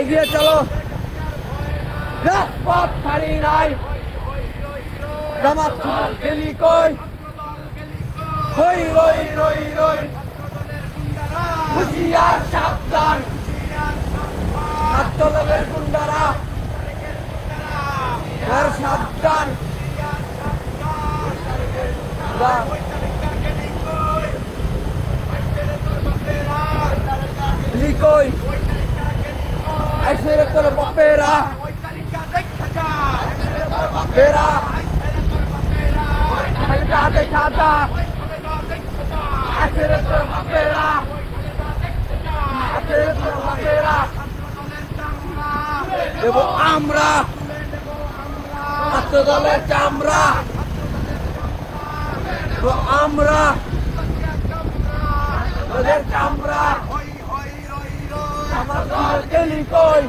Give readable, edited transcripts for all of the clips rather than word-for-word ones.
এগিয়ে চলো, রাজপথ ছাড়ি নাই, জামাত গেলি কই, হই রই রই রই, হুঁশিয়ার সাবধান, ছাত্রদলের গুন্ডারা আর সাবধান, লিকই এসে তোর বাপেরা বাপেরা দেখা যা এসে তোর বাপেরা এসে তোর বাপেরা দেব আমরা ছাত্রদলের চামড়া, আমরা ওদের চামড়া আমার গেলি কই,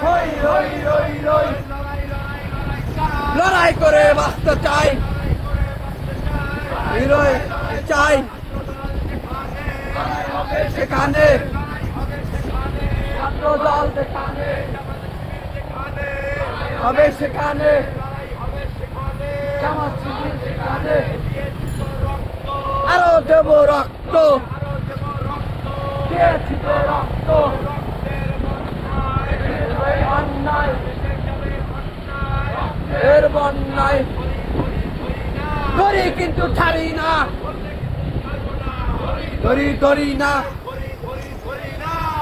হই রই রই রই, লড়াই করে বাঁচতে চাই, হিরোই চাই সেখানে, ছাত্রদল সেখানে হবে, সেখানে জামাত শিবির সেখানে, আরো দেব রক্ত, দিয়েছি তো রক্ত, অন্যায় এর বন্যায় ধরি কিন্তু ছাড়ি না, ধরি না,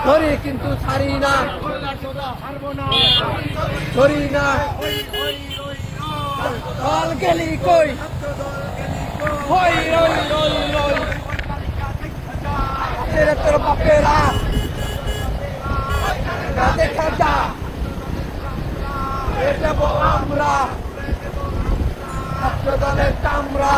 ধরি কিন্তু ছাড়ি না, ধরি না, দল গেলি কই, হই রই রই রই, তোর বাপেরা দেখা যা যাব আমরা ছাত্রদলের চামড়া।